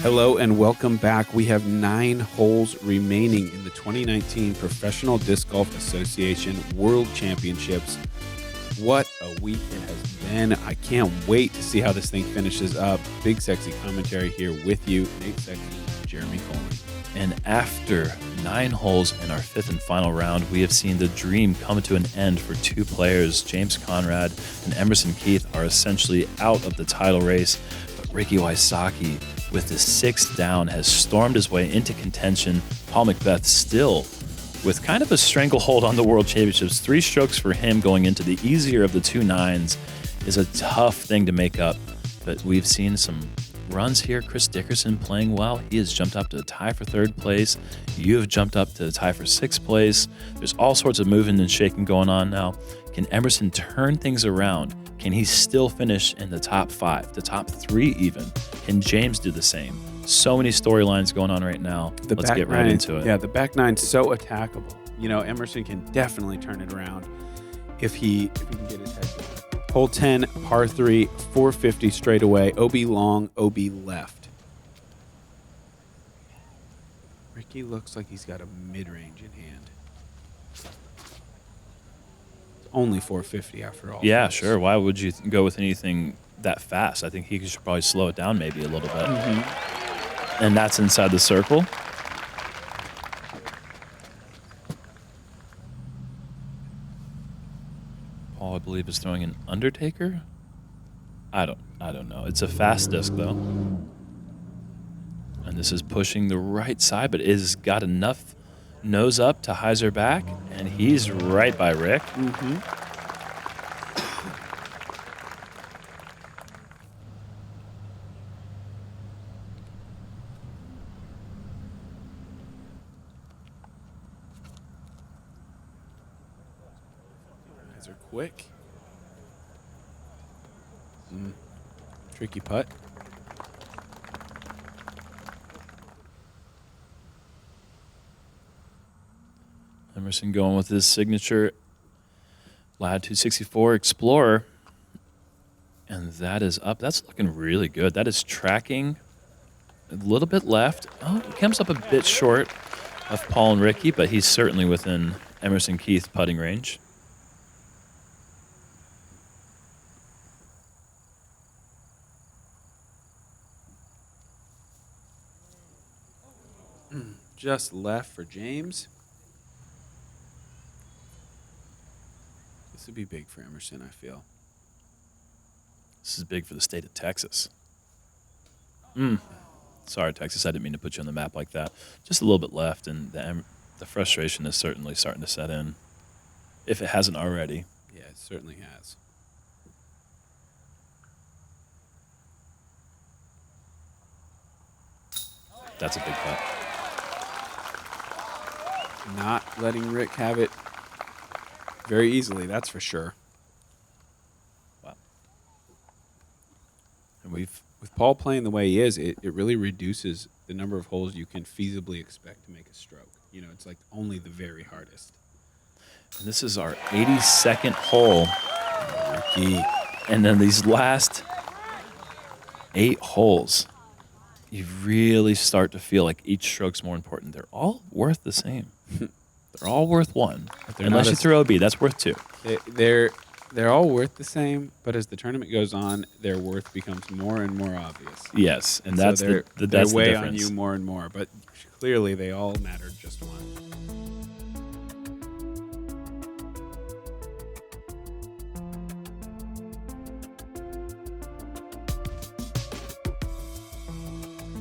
Hello and welcome back. We have 9 holes remaining in the 2019 Professional Disc Golf Association World Championships. What a week it has been. I can't wait to see how this thing finishes up. Big Sexy Commentary here with you. Nate Sexton, Jeremy Koling. And after 9 holes in our 5th and final round, we have seen the dream come to an end for 2 players. James Conrad and Emerson Keith are essentially out of the title race. But Ricky Wysocki, with the 6th down, has stormed his way into contention. Paul McBeth still with kind of a stranglehold on the World Championships. 3 strokes for him going into the easier of the 2 9s is a tough thing to make up. But we've seen some runs here. Chris Dickerson playing well. He has jumped up to the tie for 3rd place. You have jumped up to the tie for 6th place. There's all sorts of moving and shaking going on now. Can Emerson turn things around? Can he still finish in the top 5, the top 3 even? Can James do the same? So many storylines going on right now. Let's get right into it. Yeah, the back 9's so attackable. You know, Emerson can definitely turn it around if he can get his head going. Hole 10, par 3, 450 straight away. OB long, OB left. Ricky looks like he's got a mid-range in hand. It's only 450 after all. Yeah, sure. Why would you go with anything that fast? I think he should probably slow it down maybe a little bit. And that's inside the circle. Paul, I believe, is throwing an Undertaker. I don't know. It's a fast disc though, and this is pushing the right side, but is got enough nose up to hyzer back, and he's right by Rick. Guys are quick. Tricky putt. Emerson going with his signature Lad 264 Explorer. And that is up. That's looking really good. That is tracking a little bit left. Oh, he comes up a bit short of Paul and Ricky, but he's certainly within Emerson Keith putting range. Just left for James. This would be big for Emerson, I feel. This is big for the state of Texas. Sorry, Texas. I didn't mean to put you on the map like that. Just a little bit left, and the frustration is certainly starting to set in, if it hasn't already. Yeah, it certainly has. That's a big putt. Not letting Rick have it very easily, that's for sure. Wow. And with Paul playing the way he is, it really reduces the number of holes you can feasibly expect to make a stroke. You know, it's like only the very hardest. And this is our 82nd hole. Ricky. And then these last 8 holes, you really start to feel like each stroke's more important. They're all worth the same. They're all worth 1. Unless you throw OB, that's worth 2. They're all worth the same, but as the tournament goes on, their worth becomes more and more obvious. Yes, and that's so the they that's weigh the difference. on you more and more, but clearly they all mattered just one.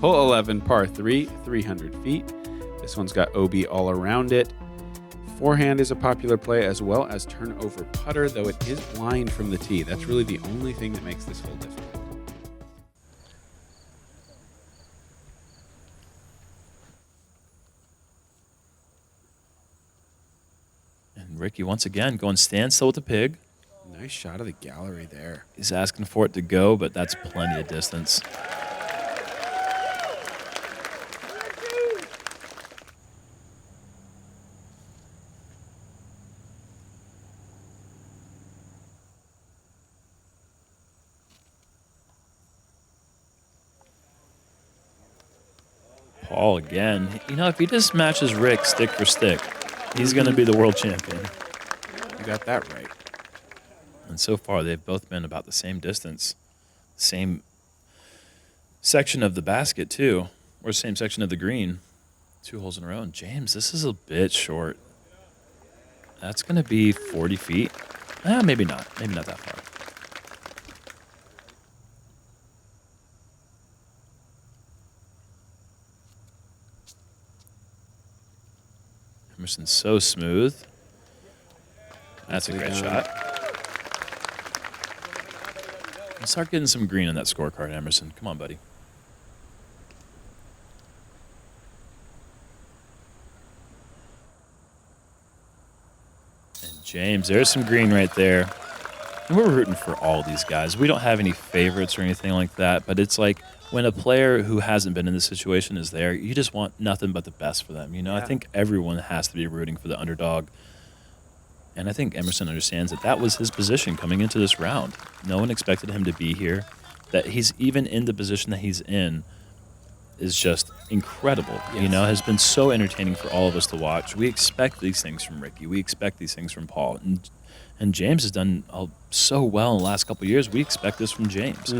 Hole 11, par 3, 300 feet. This one's got OB all around it. Forehand is a popular play as well as turnover putter, though it is blind from the tee. That's really the only thing that makes this hole difficult. And Ricky, once again, going standstill with the pig. Nice shot of the gallery there. He's asking for it to go, but that's plenty of distance. Paul again. You know, if he just matches Rick stick for stick, he's going to be the world champion. You got that right. And so far, they've both been about the same distance, same section of the basket, too, or same section of the green. 2 holes in a row. And James, this is a bit short. That's going to be 40 feet. Maybe not. Maybe not that far. Emerson's so smooth. That's a great shot. Let's start getting some green on that scorecard, Emerson. Come on, buddy. And James, there's some green right there. And we're rooting for all these guys. We don't have any favorites or anything like that, but it's like when a player who hasn't been in this situation is there, you just want nothing but the best for them. You know, I think everyone has to be rooting for the underdog. And I think Emerson understands that that was his position coming into this round. No one expected him to be here. That he's even in the position that he's in is just incredible. Yes. You know, has been so entertaining for all of us to watch. We expect these things from Ricky. We expect these things from Paul. And James has done so well in the last couple of years. We expect this from James.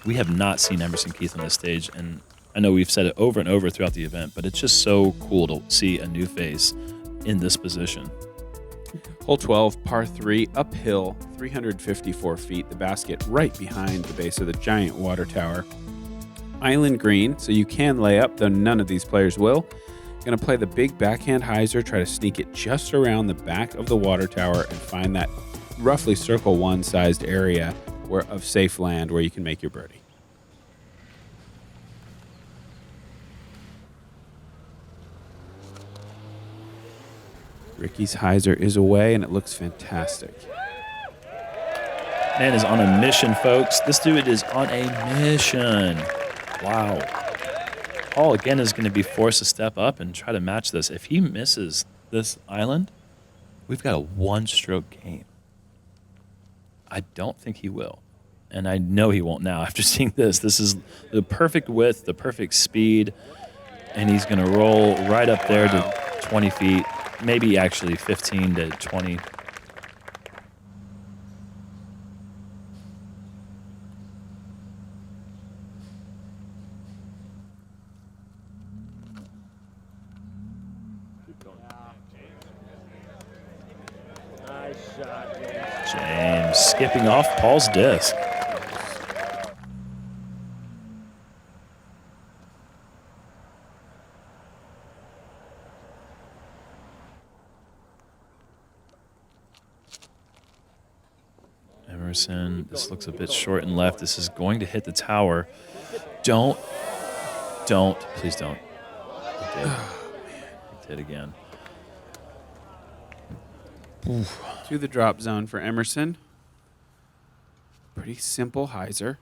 We have not seen Emerson Keith on this stage, and I know we've said it over and over throughout the event, but it's just so cool to see a new face in this position. Hole 12, par 3, uphill, 354 feet. The basket right behind the base of the giant water tower. Island green, so you can lay up, though none of these players will. Going to play the big backhand hyzer, try to sneak it just around the back of the water tower and find that roughly circle 1 sized area of safe land where you can make your birdie. Ricky's hyzer is away, and it looks fantastic. Man is on a mission, folks. This dude is on a mission. Wow. Paul, again, is going to be forced to step up and try to match this. If he misses this island, we've got a 1-stroke game. I don't think he will. And I know he won't now after seeing this. This is the perfect width, the perfect speed, and he's going to roll right up there to 20 feet. Maybe actually 15 to 20. Nice shot, James. James skipping off Paul's disc. Emerson, this looks a bit short and left. This is going to hit the tower. Don't. Please don't. It did. It did again. Oof. To the drop zone for Emerson. Pretty simple hyzer.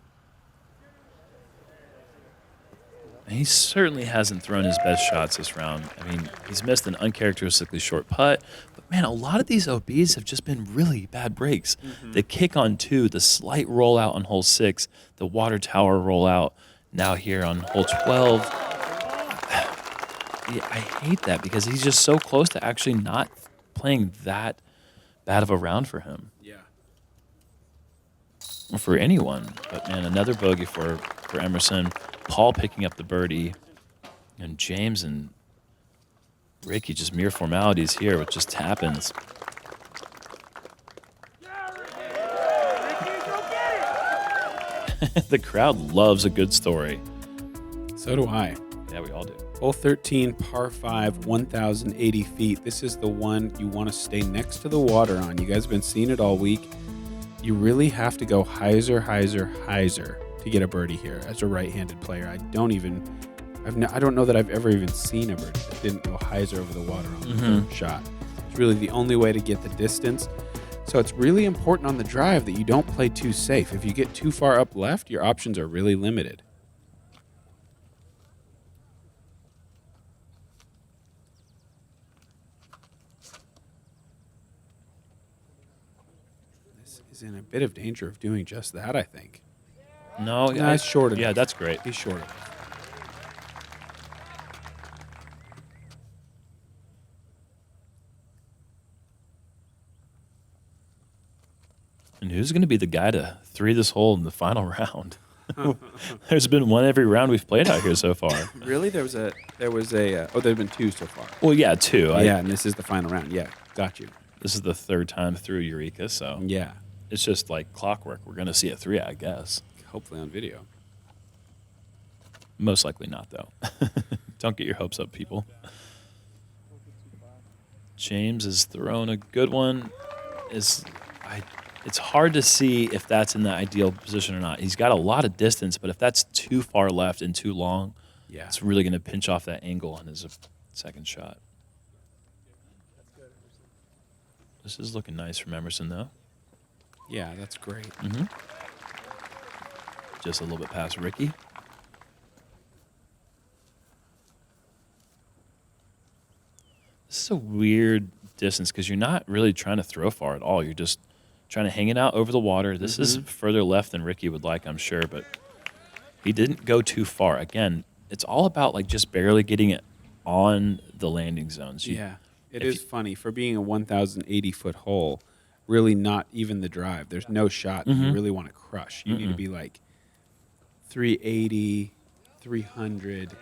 He certainly hasn't thrown his best shots this round. I mean, he's missed an uncharacteristically short putt. But, man, a lot of these OBs have just been really bad breaks. The kick on 2, the slight rollout on hole 6, the water tower rollout now here on hole 12. Yeah, I hate that because he's just so close to actually not playing that bad of a round for him. Yeah. Or for anyone. But, man, another bogey for Emerson. Paul picking up the birdie, and James and Ricky just mere formalities here with just tap-ins. The crowd loves a good story. So do I. Yeah, we all do. Hole 13, par 5, 1,080 feet. This is the one you want to stay next to the water on. You guys have been seeing it all week. You really have to go hyzer, hyzer, hyzer to get a birdie here as a right-handed player. I don't know that I've ever even seen a birdie that didn't go hyzer over the water on the third shot. It's really the only way to get the distance. So it's really important on the drive that you don't play too safe. If you get too far up left, your options are really limited. This is in a bit of danger of doing just that, I think. No, he's short enough. Yeah, that's great. He's short enough. And who's going to be the guy to 3 this hole in the final round? There's been one every round we've played out here so far. Really? There was a oh, there've been 2 so far. Well, yeah, 2. Yeah, and this is the final round. Yeah, got you. This is the 3rd time through Eureka, so Yeah, it's just like clockwork. We're going to see a 3, I guess. hopefully on video. Most likely not, though. Don't get your hopes up, people. James has thrown a good one. It's hard to see if that's in the ideal position or not. He's got a lot of distance, but if that's too far left and too long, Yeah, it's really going to pinch off that angle on his second shot. This is looking nice from Emerson, though. yeah, that's great. Just a little bit past Ricky. This is a weird distance because you're not really trying to throw far at all. You're just trying to hang it out over the water. This is further left than Ricky would like, I'm sure, but he didn't go too far. Again, it's all about like just barely getting it on the landing zones. Yeah, it is funny for being a 1,080-foot hole. Really, not even the drive. There's no shot that you really want to crush. You need to be like 380, 300.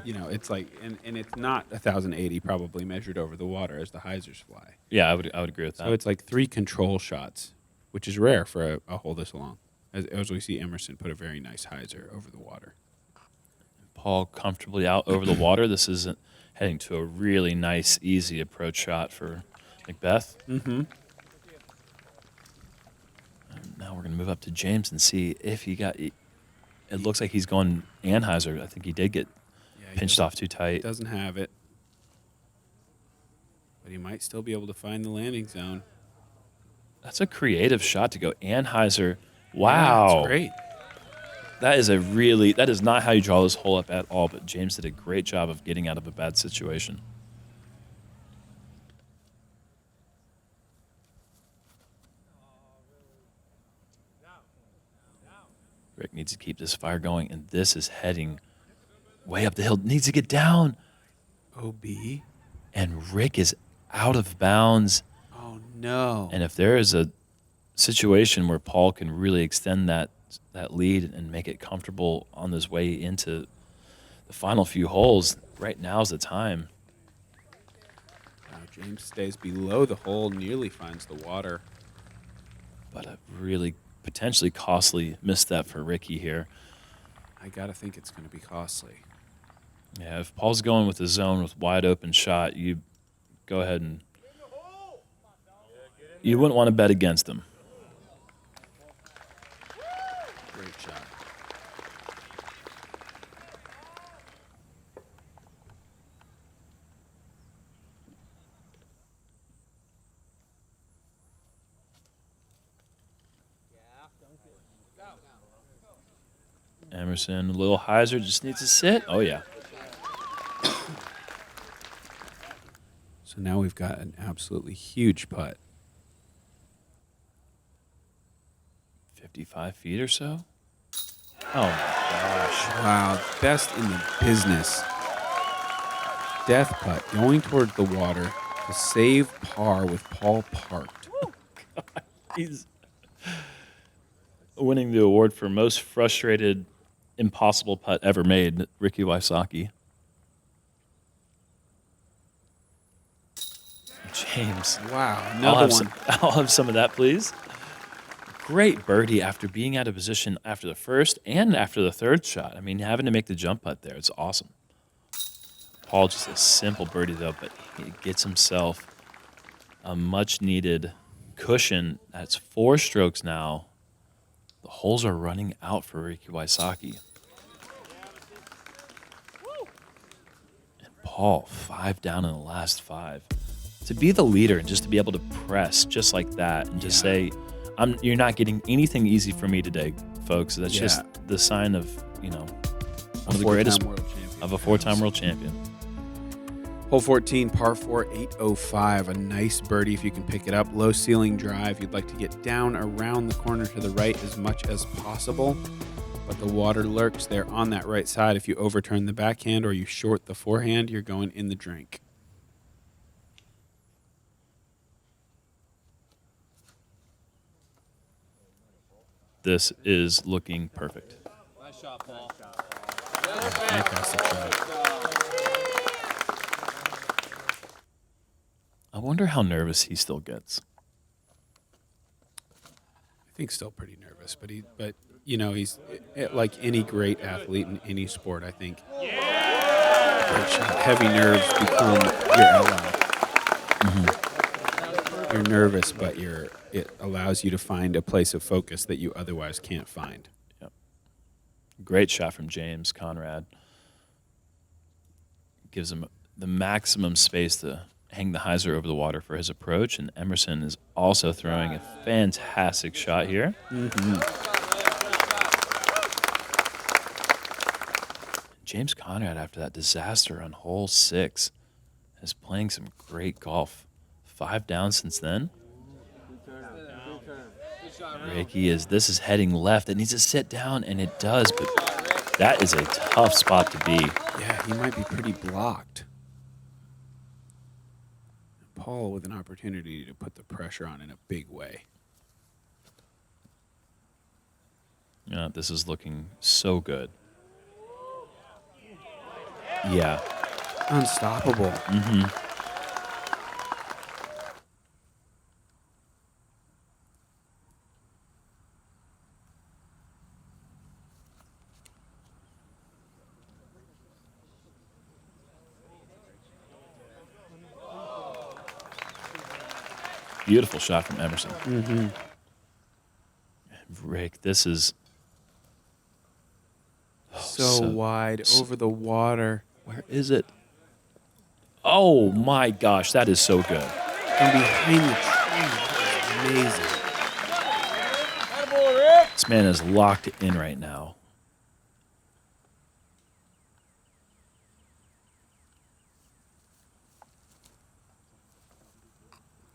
You know, it's like, and it's not 1,080 probably measured over the water as the hyzers fly. Yeah, I would agree with that. So it's like 3 control shots, which is rare for a hole this long. As we see Emerson put a very nice hyzer over the water. Paul comfortably out over the water. This is heading to a really nice, easy approach shot for McBeth. Now we're going to move up to James and see if he got. It looks like he's going Anheuser. I think he did get pinched off too tight. Doesn't have it, but he might still be able to find the landing zone. That's a creative shot to go Anheuser. Wow, that's great. That is not how you draw this hole up at all. But James did a great job of getting out of a bad situation. Rick needs to keep this fire going, and this is heading way up the hill. Needs to get down. OB. And Rick is out of bounds. Oh, no. And if there is a situation where Paul can really extend that lead and make it comfortable on his way into the final few holes, right now's the time. Now James stays below the hole, nearly finds the water. But a really potentially costly misstep for Ricky here. I got to think it's going to be costly. Yeah, if Paul's going with the zone with wide open shot, you go ahead and you wouldn't want to bet against him. Great shot. Emerson, a little hyzer, just needs to sit. Oh, yeah. So now we've got an absolutely huge putt. 55 feet or so. Oh, my gosh. Wow, best in the business. Death putt, going towards the water to save par with Paul parked. He's winning the award for most frustrated, impossible putt ever made, Ricky Wysocki. James. Wow, another one. I'll have some of that, please. Great birdie after being out of position after the first and after the third shot. I mean, having to make the jump putt there, it's awesome. Paul, just a simple birdie, though, but he gets himself a much-needed cushion. That's 4 strokes now. The holes are running out for Ricky Wysocki. And Paul, 5 down in the last 5. To be the leader and just to be able to press just like that and just say, you're not getting anything easy for me today, folks. That's just the sign of, one of the greatest of a 4-time world champion. Hole 14, par 4, 805. A nice birdie if you can pick it up. Low ceiling drive. You'd like to get down around the corner to the right as much as possible. But the water lurks there on that right side. If you overturn the backhand or you short the forehand, you're going in the drink. this is looking perfect. Nice shot, Paul. Fantastic shot. I wonder how nervous he still gets. I think still pretty nervous, but you know, he's like any great athlete in any sport. I think heavy nerves become your ally. Mm-hmm. You're nervous, but it allows you to find a place of focus that you otherwise can't find. Yep. Great shot from James Conrad. Gives him the maximum space to hang the hyzer over the water for his approach, and Emerson is also throwing a fantastic shot here. Mm-hmm. James Conrad, after that disaster on hole 6, is playing some great golf. 5 down since then. Ricky this is heading left. It needs to sit down, and it does, but that is a tough spot to be. Yeah, he might be pretty blocked. Paul with an opportunity to put the pressure on in a big way. Yeah, this is looking so good. Yeah. Unstoppable. Mm-hmm. Beautiful shot from Emerson. Mm-hmm. Rick, this is so wide over the water. Where is it? Oh my gosh, that is so good. And behind the tree. That is amazing. This man is locked in right now.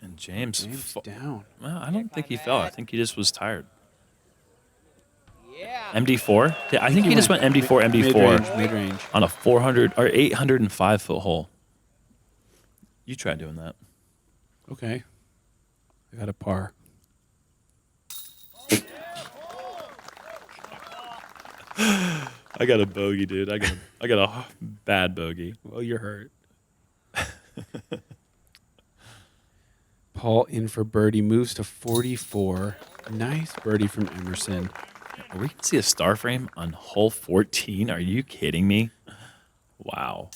And James down. Well, I don't think he fell. I think he just was tired. MD4? I think he just went MD4, MD4 Mid-range. on a 400 or 805 foot hole. You try doing that. Okay. I got a par. I got a bogey, dude. I got a bad bogey. Well, you're hurt. Paul in for birdie, moves to 44. Nice birdie from Emerson. Are we gonna see a star frame on hole 14? Are you kidding me? Wow.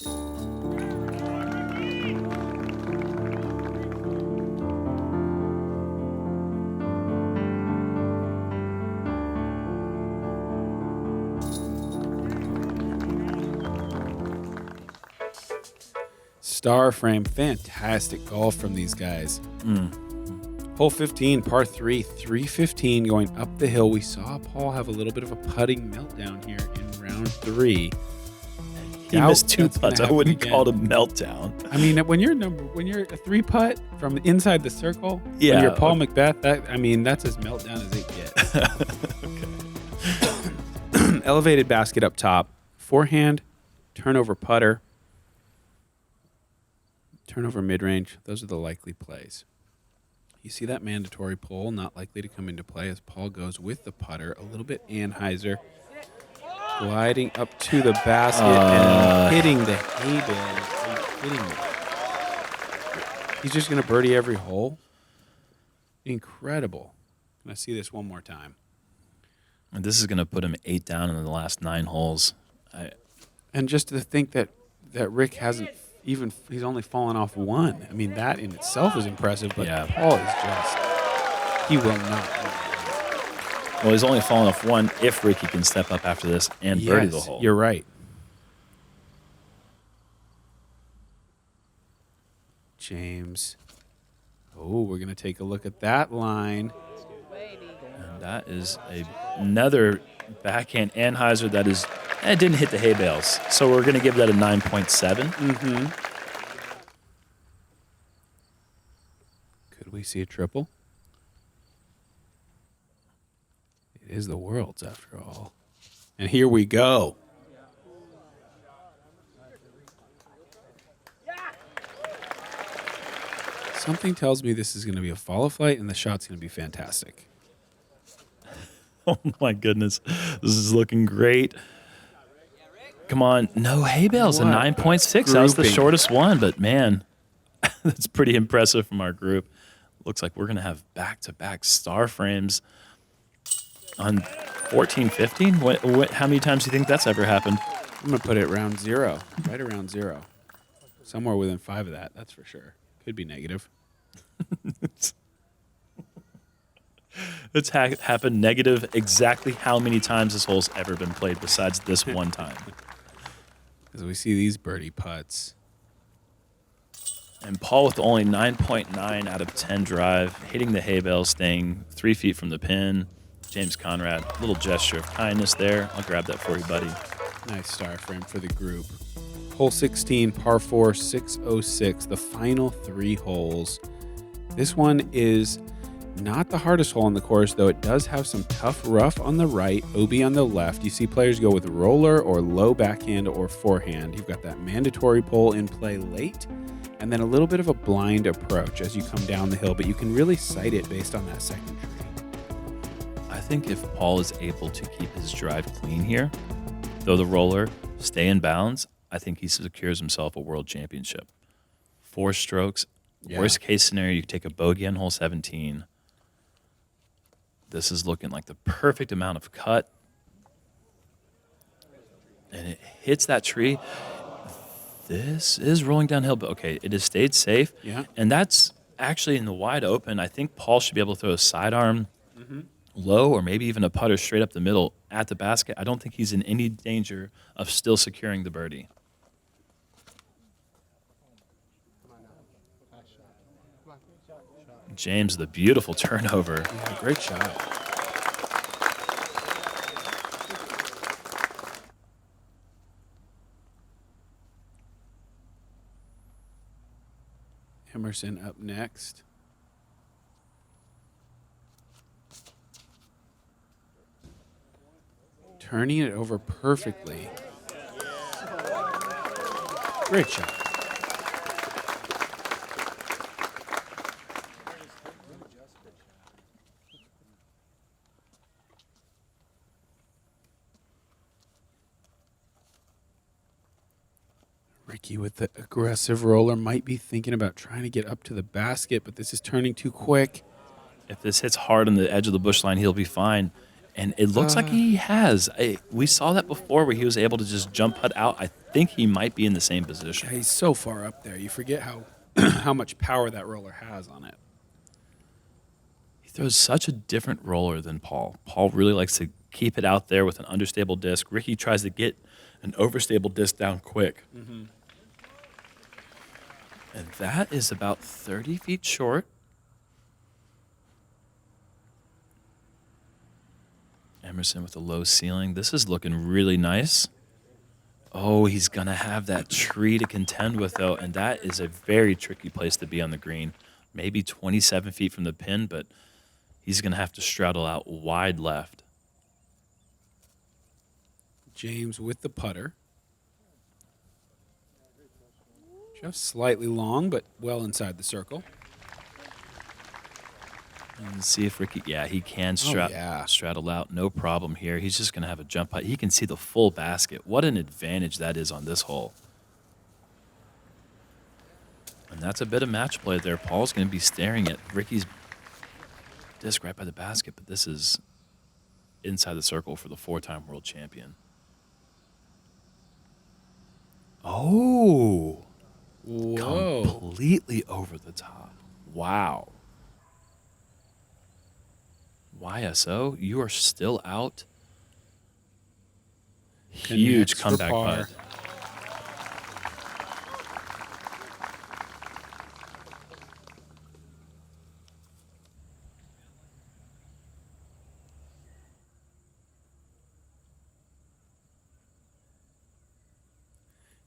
Star frame, fantastic golf from these guys. Hole 15, par 3, 315 going up the hill. We saw Paul have a little bit of a putting meltdown here in round 3. He missed 2 putts. I wouldn't call it a meltdown. I mean, when you're a 3 putt from inside the circle, yeah, when you're Paul McBeth, that's as meltdown as it gets. Okay. Elevated basket up top, forehand, turnover putter. Turnover mid-range, those are the likely plays. You see that mandatory pull not likely to come into play as Paul goes with the putter, a little bit Anheuser, gliding up to the basket and hitting the hay bale. Are you kidding me? He's just going to birdie every hole? Incredible. I'm going to see this one more time. And this is going to put him 8 down in the last 9 holes. And just to think that Rick hasn't he's only fallen off 1. I mean, that in itself is impressive, but yeah. Paul is he will not. Well, he's only fallen off 1 if Ricky can step up after this and birdie the hole. You're right. James. Oh, we're going to take a look at that line. And that is another backhand Anheuser that is... It didn't hit the hay bales, so we're going to give that a 9.7. Mm-hmm. Could we see a triple? It is the Worlds, after all. And here we go. Something tells me this is going to be a FollowFlight, and the shot's going to be fantastic. Oh, my goodness. This is looking great. Come on. No hay bales. A What 9.6. That was the grouping. shortest one, but man, that's pretty impressive from our group. Looks like we're going to have back-to-back star frames on 14, 15. How many times do you think that's ever happened? I'm going to put it round 0, right around 0. Somewhere within 5 of that, that's for sure. Could be negative. It's happened negative exactly how many times this hole's ever been played besides this one time. As we see these birdie putts. And Paul with only 9.9 out of 10 drive, hitting the hay bale, staying 3 feet from the pin. James Conrad, little gesture of kindness there. I'll grab that for you, buddy. Nice star frame for the group. Hole 16, par 4, 606, the final 3 holes. This one is not the hardest hole on the course, though it does have some tough rough on the right, OB on the left. You see players go with roller or low backhand or forehand. You've got that mandatory pull in play late, and then a little bit of a blind approach as you come down the hill, but you can really sight it based on that second tree. I think if Paul is able to keep his drive clean here, throw the roller, stay in bounds, I think he secures himself a world championship. 4 strokes. Yeah. Worst case scenario, you take a bogey on hole 17. This is looking like the perfect amount of cut. And it hits that tree. This is rolling downhill, but okay, it has stayed safe. Yeah. And that's actually in the wide open. I think Paul should be able to throw a sidearm low or maybe even a putter straight up the middle at the basket. I don't think he's in any danger of still securing the birdie. James, the beautiful turnover. Yeah, great shot. Emerson up next. Turning it over perfectly. Great shot. Ricky with the aggressive roller might be thinking about trying to get up to the basket, but this is turning too quick. If this hits hard on the edge of the bush line, he'll be fine. And it looks like he has. We saw that before where he was able to just jump putt out. I think he might be in the same position. Yeah, he's so far up there. You forget how how much power that roller has on it. He throws such a different roller than Paul. Paul really likes to keep it out there with an understable disc. Ricky tries to get an overstable disc down quick. And that is about 30 feet short. Emerson with a low ceiling. This is looking really nice. Oh, he's going to have that tree to contend with, though, and that is a very tricky place to be on the green. Maybe 27 feet from the pin, but he's going to have to straddle out wide left. James with the putter. Just slightly long, but well inside the circle. And see if Ricky, yeah, he can straddle out. No problem here. He's just going to have a jump putt. He can see the full basket. What an advantage that is on this hole. And that's a bit of match play there. Paul's going to be staring at Ricky's disc right by the basket, but this is inside the circle for the 4-time world champion. Oh. Whoa. Completely over the top. Wow. YSO, you are still out. Huge Connects for comeback par. putt.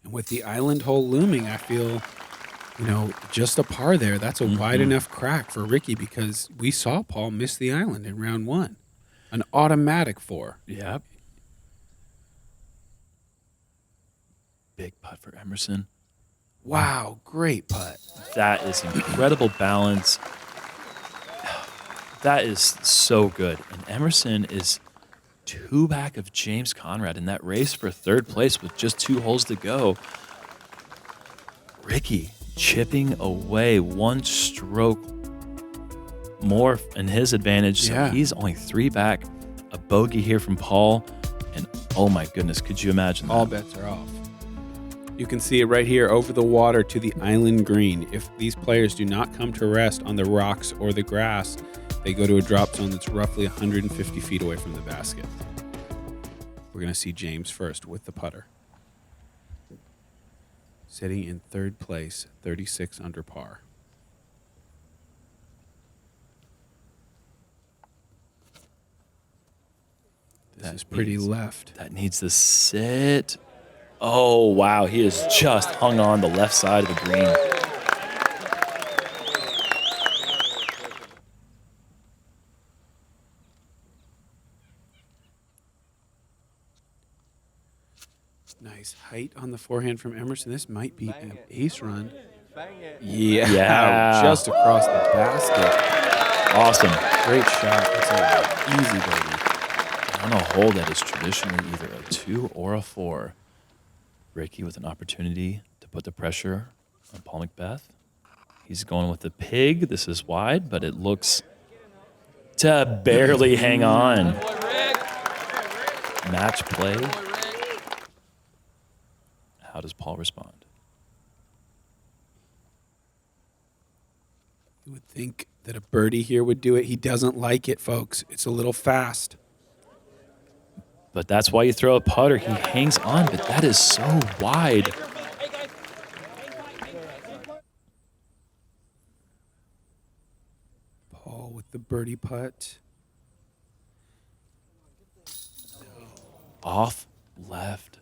And with the island hole looming, I feel, just a par there. That's a wide enough crack for Ricky because we saw Paul miss the island in round 1. An automatic 4. Yep. Big putt for Emerson. Wow, great putt. That is incredible balance. That is so good. And Emerson is 2 back of James Conrad in that race for 3rd place with just 2 holes to go. Ricky chipping away 1 stroke more in his advantage. So he's only 3 back. A bogey here from Paul. And oh my goodness, could you imagine that? All bets are off. You can see it right here over the water to the island green. If these players do not come to rest on the rocks or the grass, they go to a drop zone that's roughly 150 feet away from the basket. We're going to see James first with the putter. Sitting in 3rd place, 36 under par. This is pretty left. That needs to sit. Oh, wow. He has just hung on the left side of the green. Nice height on the forehand from Emerson. This might be an ace run. Yeah. Just across the basket. Awesome. Great shot. It's an easy birdie. On a hole that is traditionally either a 2 or a 4. Ricky with an opportunity to put the pressure on Paul McBeth. He's going with the pig. This is wide, but it looks to barely hang on. Match play. How does Paul respond? You would think that a birdie here would do it. He doesn't like it, folks. It's a little fast. But that's why you throw a putter. He hangs on, but that is so wide. Paul with the birdie putt. Off left.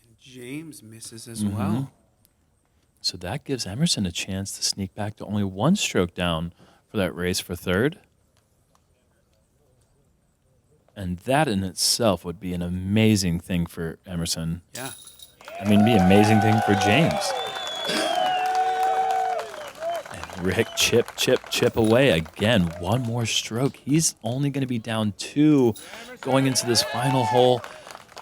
And James misses as well. So that gives Emerson a chance to sneak back to only 1 stroke down for that race for 3rd. And that in itself would be an amazing thing for Emerson. Yeah. I mean, it'd be an amazing thing for James. And Rick chip away again. 1 more stroke. He's only going to be down 2 going into this final hole.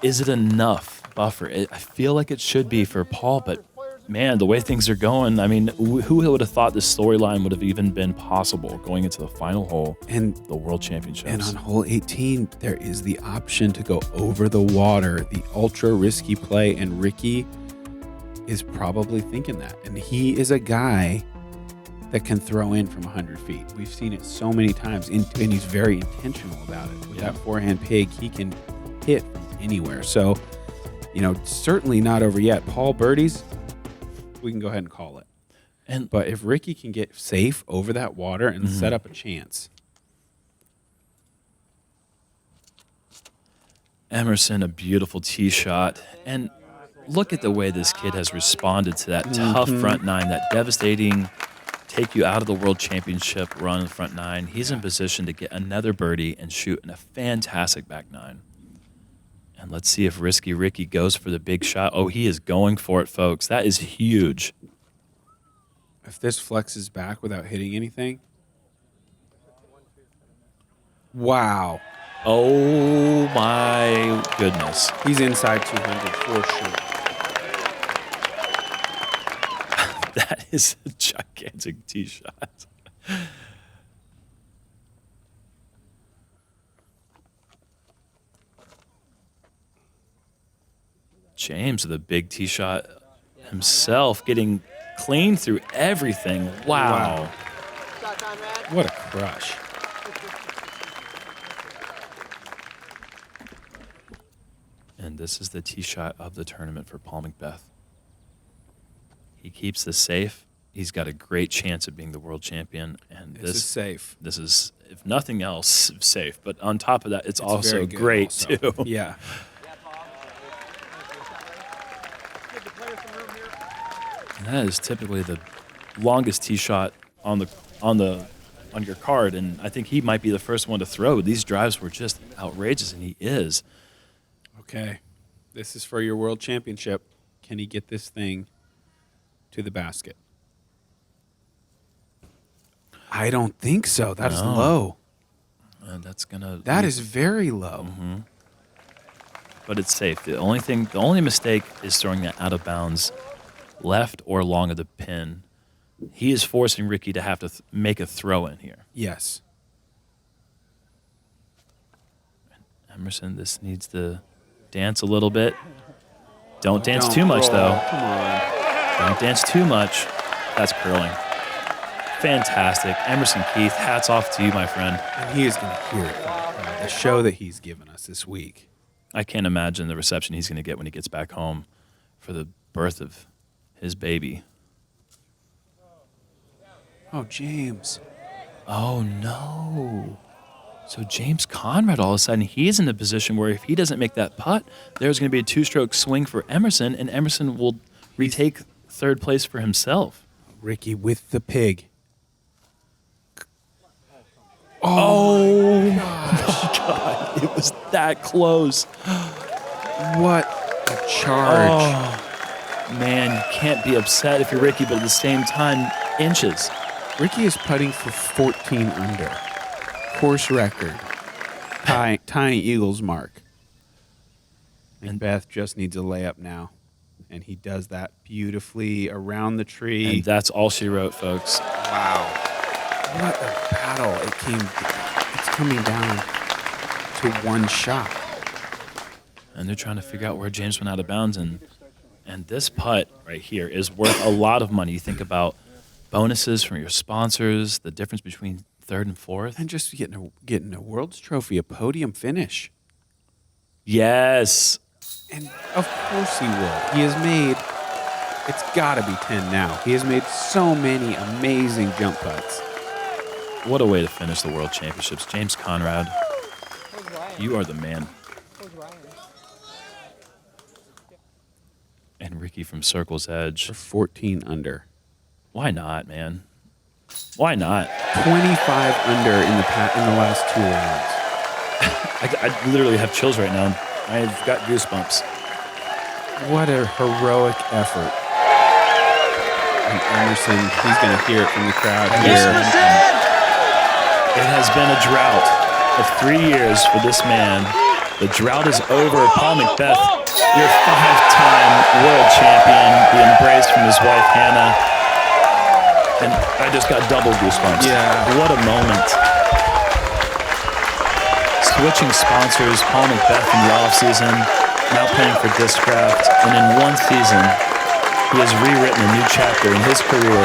Is it enough buffer? I feel like it should be for Paul, but man, the way things are going, I mean, who would have thought this storyline would have even been possible going into the final hole and the World Championships? And on hole 18, there is the option to go over the water, the ultra risky play, and Ricky is probably thinking that. And he is a guy that can throw in from 100 feet. We've seen it so many times, and he's very intentional about it. With that forehand pig, he can hit from anywhere. So, you know, certainly not over yet. Paul birdies, we can go ahead and call it. But if Ricky can get safe over that water and set up a chance. Emerson, a beautiful tee shot. And look at the way this kid has responded to that tough front 9, that devastating take you out of the World Championship run in the front 9. He's in position to get another birdie and shoot in a fantastic back 9. And let's see if Risky Ricky goes for the big shot. Oh, he is going for it, folks. That is huge. If this flexes back without hitting anything. Wow. Oh, my goodness. He's inside 200 for sure. That is a gigantic tee shot. James with a big tee shot himself, getting clean through everything. Wow. What a crush. And this is the tee shot of the tournament for Paul McBeth. He keeps this safe. He's got a great chance of being the world champion. And this is safe. This is, if nothing else, safe. But on top of that, it's also great, also. too. Yeah. And that is typically the longest tee shot on your card, and I think he might be the first one to throw. These drives were just outrageous, and he is. Okay, this is for your world championship. Can he get this thing to the basket. I don't think so. That's low. That is very low. Mm-hmm. But it's safe. The only mistake is throwing that out of bounds, left or long of the pin. He is forcing Ricky to have to make a throw in here. Yes. Emerson, this needs to dance a little bit. Don't dance too much, though. Come on. Don't dance too much. That's curling. Fantastic. Emerson Keith, hats off to you, my friend. And he is going to hear it. The show that he's given us this week. I can't imagine the reception he's going to get when he gets back home for the birth of his baby. Oh, James. Oh, no. So James Conrad, all of a sudden, he's in a position where if he doesn't make that putt, there's going to be a two-stroke swing for Emerson, and Emerson will retake third place for himself. Ricky with the pig. Oh my God. It was that close. What a charge. Oh, man, you can't be upset if you're Ricky, but at the same time, inches. Ricky is putting for 14 under. Course record. Tying Eagles mark. And Beth just needs a layup now. And he does that beautifully around the tree. And that's all she wrote, folks. Wow. What a battle. It's coming down to one shot. And they're trying to figure out where James went out of bounds. And this putt right here is worth a lot of money. You think about bonuses from your sponsors, the difference between third and fourth. And just getting a World's Trophy, a podium finish. Yes. And of course he will. He has made, it's got to be 10 now. He has made so many amazing jump putts. What a way to finish the World Championships. James Conrad, you are the man. And Ricky from Circle's Edge. For 14 under. Why not, man? Why not? 25 under in the last 2 rounds. I literally have chills right now. I've got goosebumps. What a heroic effort. And Emerson, he's going to hear it from the crowd here. It has been a drought of 3 years for this man. The drought is over. Paul McBeth, your 5-time world champion, the embrace from his wife, Hannah. And I just got double goosebumps. Yeah. What a moment. Switching sponsors, Paul McBeth in the offseason, now playing for Discraft. And in one season, he has rewritten a new chapter in his career.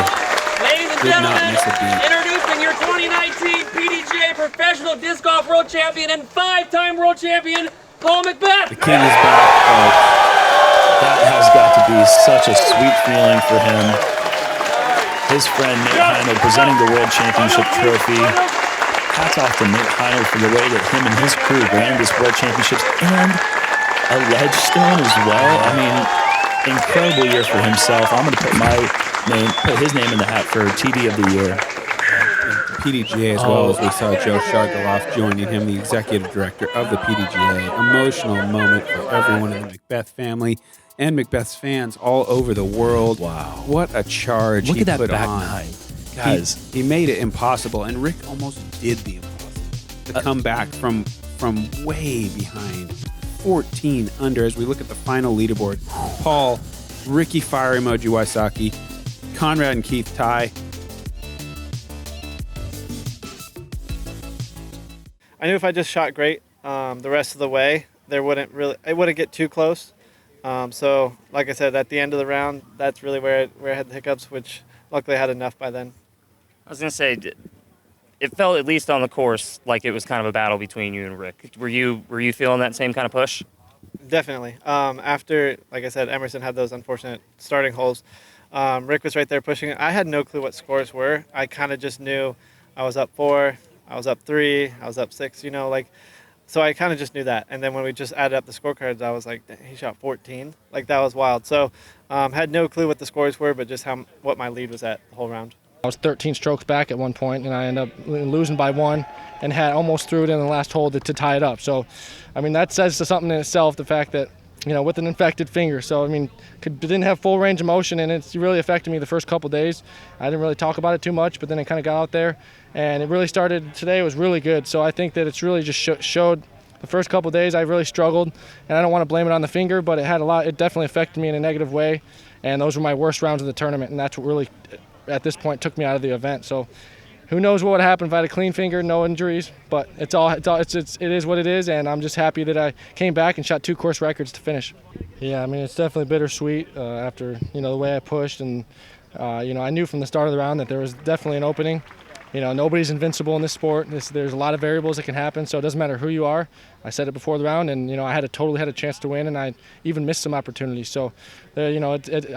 Ladies and gentlemen, introducing your 2019 PDGA Professional Disc Golf World Champion and 5-time World Champion, Paul McBeth. The king is back, folks. That has got to be such a sweet feeling for him. His friend Nate Heinold presenting the World Championship trophy. Hats off to Nate Heinold for the way that him and his crew ran this World Championships and a ledge stone as well. I mean, incredible year for himself. I'm going to put his name in the hat for TD of the year. PDGA as well as we saw Joe Shargaloff joining him, the executive director of the PDGA. Emotional moment for everyone in the McBeth family and McBeth's fans all over the world. Wow. What a charge Look he at that put back on. nine. Guys. He made it impossible, and Rick almost did the impossible. To come back from way behind, 14 under as we look at the final leaderboard. Paul, Ricky Fire Emoji Wysocki, Conrad and Keith tie. I knew if I just shot great the rest of the way, it wouldn't get too close. So, like I said, at the end of the round, that's really where I had the hiccups, which luckily I had enough by then. I was going to say, it felt at least on the course like it was kind of a battle between you and Rick. Were you feeling that same kind of push? Definitely. After, like I said, Emerson had those unfortunate starting holes. Rick was right there pushing it. I had no clue what scores were. I kind of just knew I was up 4, I was up 3, I was up 6, so I kind of just knew that. And then when we just added up the scorecards, I was like, he shot 14. Like, that was wild. So had no clue what the scores were, but just what my lead was at the whole round. I was 13 strokes back at one point, and I ended up losing by 1 and had almost threw it in the last hole to tie it up. So, I mean, that says something in itself, the fact that with an infected finger. So, I mean, didn't have full range of motion, and it's really affected me the first couple days. I didn't really talk about it too much, but then it kind of got out there, and it really started today. It was really good. So I think that it's really just showed the first couple days I really struggled, and I don't want to blame it on the finger, but it definitely affected me in a negative way, and those were my worst rounds of the tournament, and that's what really, at this point, took me out of the event. So who knows what would happen if I had a clean finger, no injuries, but it is what it is, and I'm just happy that I came back and shot 2 course records to finish. Yeah, I mean, it's definitely bittersweet after, the way I pushed, and, I knew from the start of the round that there was definitely an opening. Nobody's invincible in this sport. There's a lot of variables that can happen, so it doesn't matter who you are. I said it before the round, and, I totally had a chance to win, and I even missed some opportunities. So, I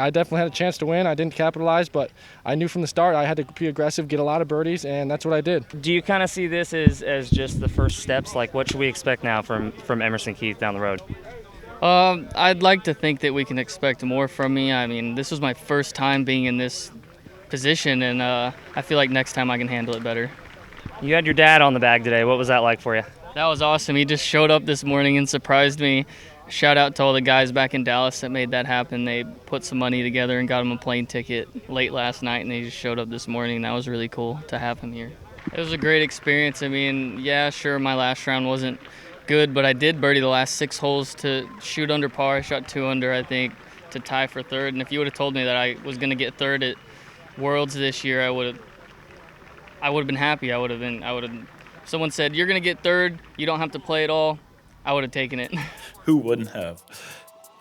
definitely had a chance to win. I didn't capitalize, but I knew from the start I had to be aggressive, get a lot of birdies, and that's what I did. Do you kind of see this as just the first steps? Like, what should we expect now from Emerson Keith down the road? I'd like to think that we can expect more from me. I mean, this was my first time being in this position, and I feel like next time I can handle it better. You had your dad on the bag today. What was that like for you? That was awesome. He just showed up this morning and surprised me. Shout out to all the guys back in Dallas that made that happen. They put some money together and got him a plane ticket late last night, and he just showed up this morning. That was really cool to have him here. It was a great experience. I mean, yeah, sure, my last round wasn't good, but I did birdie the last 6 holes to shoot under par. I shot 2 under, I think, to tie for third. And if you would have told me that I was going to get third at Worlds this year, I would have been happy. Someone said, "You're going to get third, you don't have to play at all," I would have taken it. Who wouldn't have?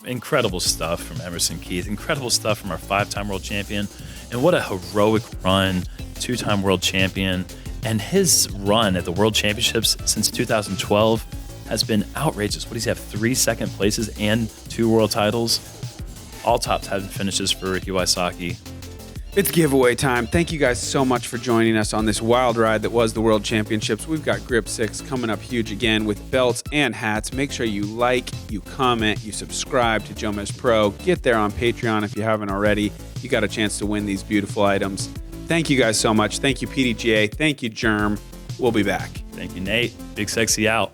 Incredible stuff from Emerson Keith. Incredible stuff from our 5-time world champion. And what a heroic run, 2-time world champion. And his run at the World Championships since 2012 has been outrageous. What does he have? 3 second places and 2 world titles? All top 10 finishes for Ricky Wysocki. It's giveaway time. Thank you guys so much for joining us on this wild ride that was the World Championships. We've got Grip 6 coming up huge again with belts and hats. Make sure you like, you comment, you subscribe to JomezPro. Get there on Patreon if you haven't already. You got a chance to win these beautiful items. Thank you guys so much. Thank you, PDGA. Thank you, Jerm. We'll be back. Thank you, Nate. Big Sexy out.